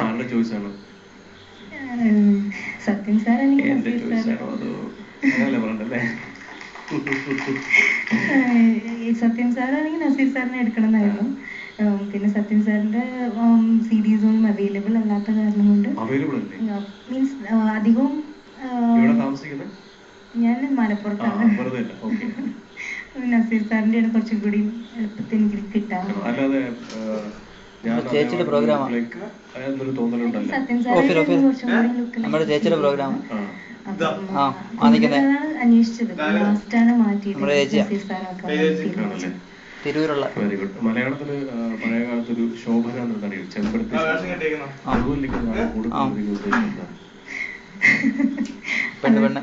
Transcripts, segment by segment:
ആരുടെ ചോയ്സ് ആണ്? സത്യൻ സാർ എന്റെ ചോയ്സ് ആണോ അതോ അങ്ങനെ പറഞ്ഞല്ലേ? സത്യൻ സാറാണെങ്കിൽ നസീർ സാറിനെ എടുക്കണം എന്നായിരുന്നു. പിന്നെ സത്യൻ സാറിന്റെ സീരീസ് ഒന്നും അവൈലബിൾ അല്ലാത്ത കാരണം കൊണ്ട് മീൻസ് അധികവും ഞാൻ മലപ്പുറത്താണ്. നസീർ സാറിന്റെയാണ് കുറച്ചും കൂടി എളുപ്പത്തിൽ എനിക്ക് കിട്ടാം. ചേച്ചിയുടെ പ്രോഗ്രാം സത്യൻ സാറിന്റെ കുറച്ചും കൂടി ലുക്കിൽ അന്വേഷിച്ചത്. ലാസ്റ്റാണ് മാറ്റിയത് നസീർ സാറൊക്കെ തീരുമാനിച്ചത്. തിരൂരുള്ള മലയാളത്തില് പഴയ കാലത്തൊരു ശോഭന എന്നറിയും ചെമ്പരത്തി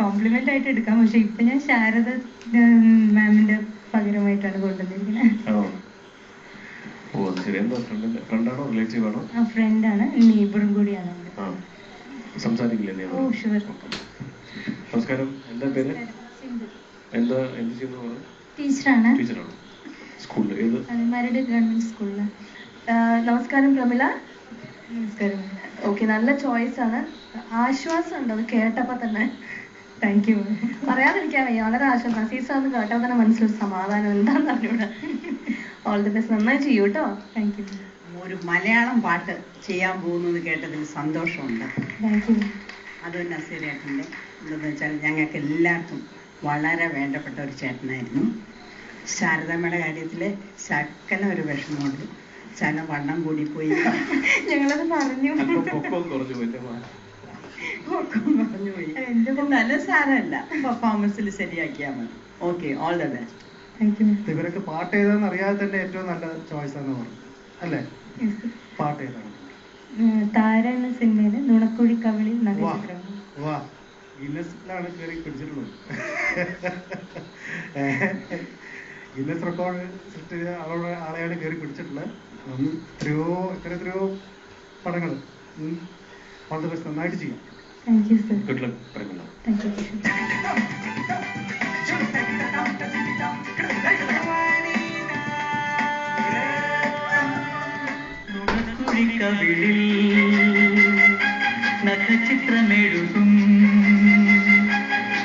കോംപ്ലിമെന്റ് ആയിട്ട് എടുക്കാം. പക്ഷെ ഇപ്പൊ ഞാൻ ശാരദ മാമിന്റെ പകരമായിട്ടാണ് കൊണ്ടുവന്നിരിക്കുന്നത്. ഫ്രണ്ടാണ്, നെയ്ബറും കൂടിയാണ്. സംസാരിക്കില്ലേ? നമസ്കാരം, എന്താ പേര്? എന്താ എന്ത് ചെയ്യുന്നു? ടീച്ചറാണ്. സ്കൂളിൽ ഏത്? മരട് ഗവൺമെന്റ് സ്കൂളില്. നമസ്കാരം പ്രമിള. നമസ്കാരം. ഓക്കെ, നല്ല ചോയ്സ് ആണ്. ആശ്വാസം ഉണ്ട് അത് കേട്ടപ്പോ തന്നെ. Thank you. പറയാതിരിക്കാൻ വയ്യ, വളരെ ആശ്വാസം. നസീസാന്ന് കേട്ടപ്പോ തന്നെ മനസ്സിലൊരു സമാധാനം എന്താന്ന് അറിഞ്ഞൂടെ. ഓൾ ദി ബെസ്റ്റ്, നന്നായി ചെയ്യൂ കേട്ടോ. Thank you. ഒരു മലയാളം പാട്ട് ചെയ്യാൻ പോകുന്നത് കേട്ടതിൽ സന്തോഷമുണ്ട്. Thank you. അത് നസീറേട്ടൻ്റെ എന്താണെന്ന് വെച്ചാൽ ഞങ്ങൾക്ക് എല്ലാവർക്കും വളരെ വേണ്ടപ്പെട്ട ഒരു ചേട്ടനായിരുന്നു. ശാരദമ്മയുടെ കാര്യത്തിൽ ശക്കല ഒരു വിഷമമുണ്ട്. ശകലം വണ്ണം കൂടിപ്പോയി. ഞങ്ങളത് പറഞ്ഞു പോയി. നല്ല സാരമല്ല, പെർഫോമൻസിൽ ശരിയാക്കിയാൽ മതി. Okay, all the best. Thank you. ഇവരൊക്കെ പാട്ട് ഏതാണെന്ന് അറിയാതെ തന്നെ ഏറ്റവും നല്ല ചോയ്സ് ആണെന്ന് പറഞ്ഞു അല്ലേ? പാട്ട് ഏതാണ്? താര എന്ന സിനിമയില് നുണക്കുഴി കവിളിൽ നഗരചിത്രം. വാ, ഗിന്നസിലാണ് കയറി പിടിച്ചിട്ടുള്ളത്. ഗിന്നസ് റെക്കോർഡ് സൃഷ്ടിച്ച ആളെയാണ് കയറി പിടിച്ചിട്ടുള്ളത്. എത്രയോ പടങ്ങൾ. ഓൾ ദി ബെസ്റ്റ്, നന്നായിട്ട് ചെയ്യാം. Thank you sir. Good luck. Thank you. കവിളിൽ നഖചിത്രമെഴുതും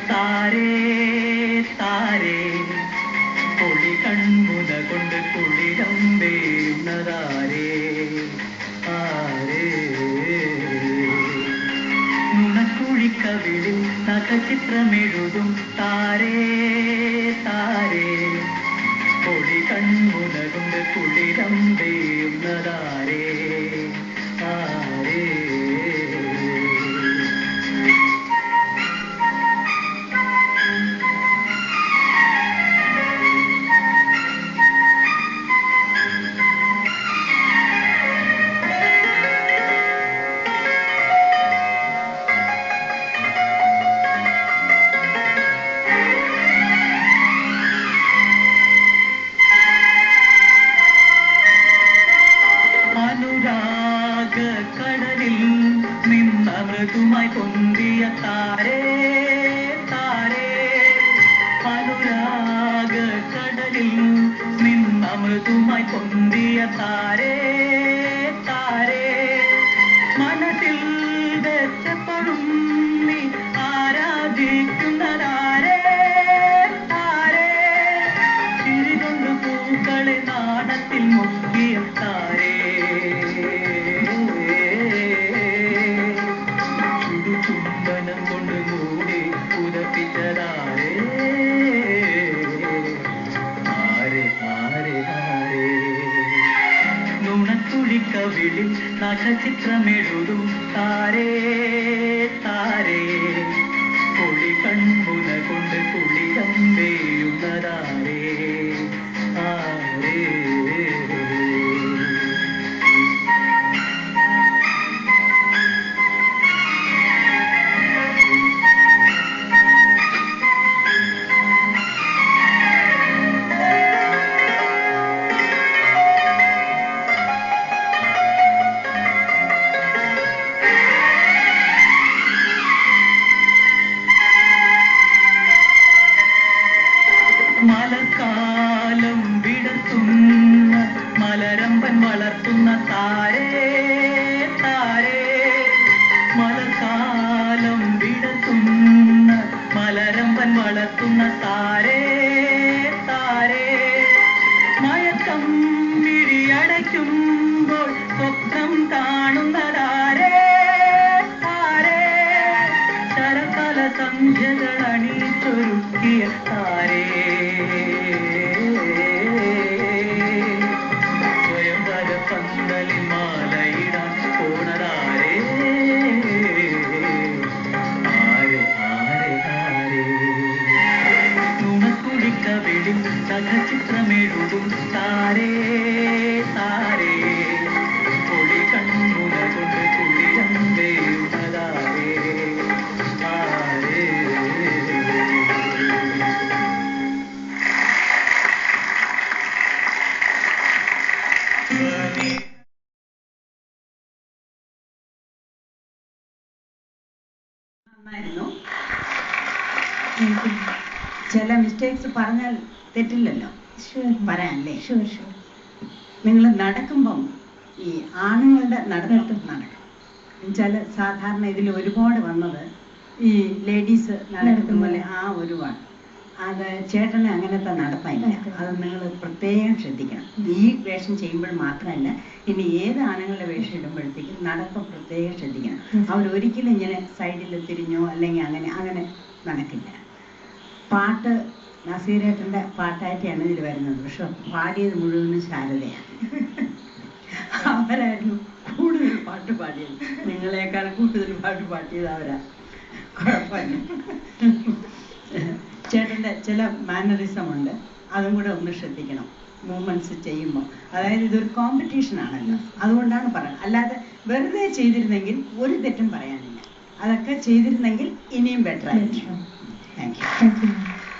താരേ താരേ പൊളി കൺമുന കൊണ്ട് കുളിരം വേണതാരേ ആരേ നുണക്കുഴിക്കവിളിൽ നഖചിത്രമെഴുതും താരേ താരേ പൊളി കൺമുന കൊണ്ട് കുളിരം വേണതാരേ ആരേ. കടലിൽ നിന്നമൃതുമായി പൊന്തിയ താരേ താരേ അനുരാഗ കടലിൽ നിന്നമൃതുമായി പൊന്തിയ താരേ താരേ മനസ്സിൽ വെച്ചപ്പോഴും നീ ആരാധിക്കുന്നതാരേ താരേ ചിരികൊണ്ട് പൂക്കളെ നാണത്തിൽ മുക്കിയ താരേ ചുംബനം കൊണ്ട് മൂടി പുതപ്പിച്ചതാരേ ആരേ ആരേ ആരേ നുണക്കുഴിക്കവിളിൽ നഖചിത്രമെഴുതും താരേ താരേ പൊളി കൺമുന കൊണ്ട് കുളിരം വേയുന്നതാരേ ആരേ. മലക്കാലം വിടർത്തുന്ന മലരമ്പൻ വളർത്തുന്ന താ നഖചിത്രമെഴുതും താരേ താരേ പൊടി കൺമുന കൊണ്ട് കുളിരം വേയുന്നതാരേ താരേ. നന്നായിരുന്നു. ചില മിസ്റ്റേക്സ് പറഞ്ഞാൽ തെറ്റില്ലല്ലോ, പറയാനല്ലേ? നിങ്ങൾ നടക്കുമ്പം ഈ ആണുങ്ങളുടെ നടക്കണം എന്നുവെച്ചാൽ സാധാരണ ഇതിൽ ഒരുപാട് വന്നത് ഈ ലേഡീസ് നടക്കുന്ന പോലെ ആ ഒരു വാണ്. അത് ചേട്ടന് അങ്ങനത്തെ നടപ്പില്ല. അത് നിങ്ങൾ പ്രത്യേകം ശ്രദ്ധിക്കണം. ഈ വേഷം ചെയ്യുമ്പോൾ മാത്രമല്ല, ഇനി ഏത് ആണുങ്ങളുടെ വേഷം ഇടുമ്പോഴത്തേക്കും നടക്കം പ്രത്യേകം ശ്രദ്ധിക്കണം. അവരൊരിക്കലും ഇങ്ങനെ സൈഡിൽ തിരിഞ്ഞോ അല്ലെങ്കിൽ അങ്ങനെ നടക്കില്ല. പാട്ട് നസീറേട്ടൻ്റെ പാട്ടായിട്ടാണ് ഇതിൽ വരുന്നത്. പക്ഷെ പാടിയത് മുഴുവനും ശാരദയാണ്. അവരായിരുന്നു കൂടുതൽ പാട്ട് പാടിയത്. നിങ്ങളെക്കാൾ കൂടുതൽ പാട്ട് പാടിയത് അവരാ. കുഴപ്പമില്ല. ചേട്ടൻ്റെ ചില മാനറിസം ഉണ്ട്, അതും കൂടെ ഒന്ന് ശ്രദ്ധിക്കണം മൂവ്മെന്റ്സ് ചെയ്യുമ്പോൾ. അതായത് ഇതൊരു കോമ്പറ്റീഷൻ ആണല്ലോ, അതുകൊണ്ടാണ് പറയുന്നത്. അല്ലാതെ വെറുതെ ചെയ്തിരുന്നെങ്കിൽ ഒരു തെറ്റും പറയാനില്ല. അതൊക്കെ ചെയ്തിരുന്നെങ്കിൽ ഇനിയും ബെറ്റർ ആയിരിക്കും. Thank you.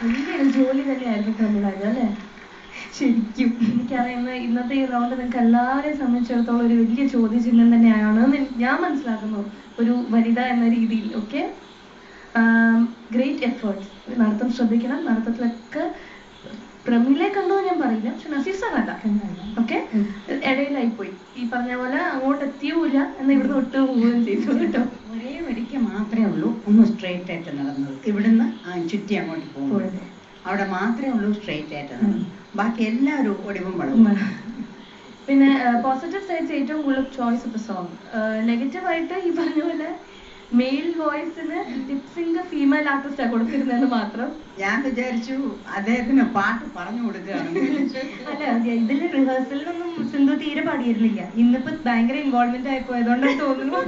വലിയൊരു ജോലി തന്നെയായിരുന്നു പ്രമുഖരാജ് അല്ലേ? ശരിക്കും എനിക്കറിയുന്ന ഇന്നത്തെ ഈ റൗണ്ട് നിങ്ങൾക്ക് എല്ലാവരെയും സംബന്ധിച്ചിടത്തോളം ഒരു വലിയ ചോദ്യചിഹ്നം തന്നെയാണ് ഞാൻ മനസ്സിലാക്കുന്നു, ഒരു വനിത എന്ന രീതിയിൽ. Okay, great efforts. നടത്തം ശ്രദ്ധിക്കണം. നടത്തത്തിലൊക്കെ പ്രമിളെ കണ്ടോ ഞാൻ പറയില്ല, പക്ഷെ നസീർ സാർ അല്ല. ഓക്കെ, ഇടയിലായി പോയി. ഈ പറഞ്ഞ പോലെ അങ്ങോട്ട് എത്തിയൂല എന്ന് ഇവിടുന്ന് ഒട്ട് പോവുകയും ചെയ്തു കേട്ടോ. ഒരേ ഒരിക്കൽ മാത്രമേ ഉള്ളൂ ഒന്ന് സ്ട്രെയിറ്റ് ആയിട്ട് നടന്നത്. ഇവിടുന്ന് ചുറ്റി അങ്ങോട്ട് പോകുന്നത് അവിടെ മാത്രമേ ഉള്ളൂ സ്ട്രെയിറ്റ് ആയിട്ട് നടന്നത്. ബാക്കി എല്ലാവരും ഒടിവും വളവും. പിന്നെ പോസിറ്റീവ് സൈഡ്സ് ഏറ്റവും കൂടുതൽ ചോയ്സ് ഓഫ് ദ സോങ്. നെഗറ്റീവായിട്ട് ഈ പറഞ്ഞ പോലെ മെയിൽ വോയിസിന് ലിപ്സിംഗ് ഫീമെയിൽ ആർട്ടിസ്റ്റാ കൊടുത്തിരുന്നെന്ന് മാത്രം. ഞാൻ വിചാരിച്ചു അദ്ദേഹത്തിന് പാട്ട് പറഞ്ഞു കൊടുക്കുകയാണ്. അല്ല, ഇതില് റിഹേഴ്സലിനൊന്നും സിന്ധു തീരെ പാടിയിരുന്നില്ല. ഇന്നിപ്പോ ഭയങ്കര ഇൻവോൾവ്മെന്റ് ആയി പോയതുകൊണ്ടാണ് തോന്നുന്നു.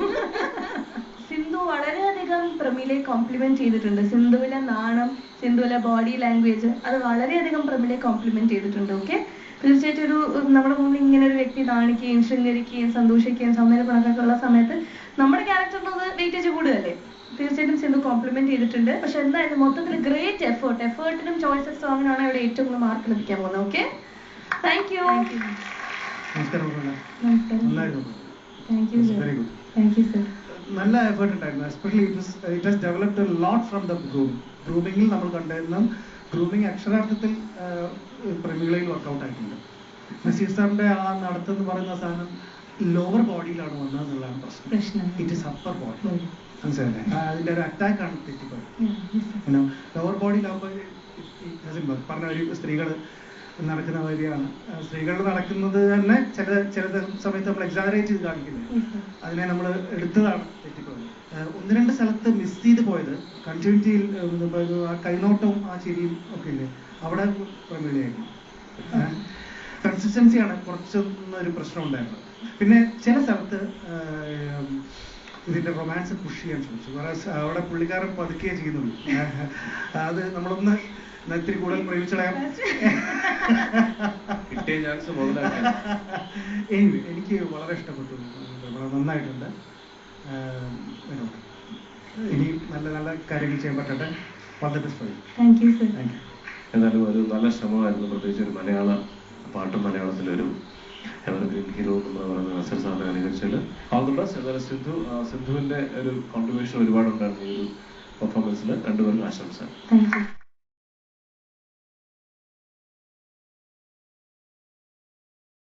സിന്ധു വളരെയധികം പ്രമിളയെ കോംപ്ലിമെന്റ് ചെയ്തിട്ടുണ്ട്. സിന്ധുവിലെ നാണം, സിന്ധുവിലെ ബോഡി ലാംഗ്വേജ്, അത് വളരെയധികം പ്രമിളയെ കോംപ്ലിമെന്റ് ചെയ്തിട്ടുണ്ട്. ഓക്കെ, തീർച്ചയായിട്ടും ഒരു നമ്മുടെ മുന്നിൽ ഇങ്ങനെ ഒരു വ്യക്തി നാണിക്കുകയും ശൃംഗരിക്കുകയും സന്തോഷിക്കുകയും സൗന്ദര്യപ്പണക്കൊക്കെ ഉള്ള സമയത്ത് നമ്മുടെ ക്യാരക്ടറിനത് വെയിറ്റേജ് കൂടുതലല്ലേ. തീർച്ചയായിട്ടും സിന്ധു കോംപ്ലിമെന്റ് ചെയ്തിട്ടുണ്ട്. പക്ഷെ എന്തായാലും മൊത്തത്തിൽ ഗ്രേറ്റ് എഫേർട്ടിനും ചോയ്സ് ഓഫ് സോങ്ങിനാണ് ഇവിടെ ഏറ്റവും കൂടുതൽ മാർക്ക് ലഭിക്കാൻ പോകുന്നത്. Okay, thank you. നല്ല എഫേർട്ട് ഉണ്ടായിരുന്നു. Especially it has developed a lot from the ഗ്രൂമിങ്ങിൽ നമ്മൾ കണ്ടിരുന്ന ഗ്രൂമിങ് അക്ഷരാർത്ഥത്തിൽ പ്രമിളയിൽ വർക്കൗട്ട് ആയിട്ടുണ്ട്. നസീർ സാറിന്റെ ആ നടത്തെന്ന് പറയുന്ന സാധനം ലോവർ ബോഡിയിലാണ് വന്നതെന്നുള്ളതാണ് പ്രശ്നം. It is upper body. മനസ്സിലല്ലേ? അതിന്റെ ഒരു അറ്റാക്കാണ് തെറ്റിപ്പോയത്. ലോവർ ബോഡിയിലാവുമ്പോൾ പറഞ്ഞ ഒരു സ്ത്രീകള് നടക്കുന്ന വരികയാണ്. സ്ത്രീകൾ നടക്കുന്നത് തന്നെ ചില സമയത്ത് നമ്മൾ എക്സാജറേറ്റ് ചെയ്ത് കാണിക്കുന്നത്. അതിനെ നമ്മൾ എടുത്തതാണ് തെറ്റിപ്പോയത്. ഒന്ന് രണ്ട് സ്ഥലത്ത് മിസ് ചെയ്ത് പോയത് കണ്ടിന്യൂറ്റിയിൽ ആ കൈനോട്ടവും ആ ചിരിയും ഒക്കെ ഇല്ലേ, അവിടെ പ്രമിളയായിരുന്നു. കൺസിസ്റ്റൻസിയാണ് കുറച്ചൊന്നൊരു പ്രശ്നം ഉണ്ടായിരുന്നത്. പിന്നെ ചില സ്ഥലത്ത് ഇതിന്റെ റൊമാൻസ് പുഷ് ചെയ്യാൻ ശ്രമിച്ചു. അവിടെ പുള്ളിക്കാരൻ പതുക്കുകയേ ചെയ്യുന്നുള്ളൂ. അത് നമ്മളൊന്ന് ഇത്തിരി കൂടുതൽ പ്രയോഗിച്ചളയാം. എനിക്ക് വളരെ ഇഷ്ടപ്പെട്ടു. നന്നായിട്ടുണ്ട്. ഇനി നല്ല നല്ല കാര്യങ്ങൾ ചെയ്യാൻ പറ്റട്ടെ. എന്നാലും ഒരു നല്ല ശ്രമമായിരുന്നു. പ്രത്യേകിച്ച് ഒരു മലയാള പാട്ടും മലയാളത്തിലൊരു എവർഗ്രീൻ ഹീറോ എന്ന് പറയുന്ന നസീർ സാറിനെ അനുകരിച്ചാൽ ഓൾ ദി ബെസ്റ്റ്. എന്നാലും സിന്ധുവിന്റെ ഒരു കോൺട്രിബ്യൂഷൻ ഒരുപാടുണ്ടായിരുന്നു ഈ ഒരു പെർഫോമൻസിൽ. രണ്ടുപേർക്കും ആശംസ.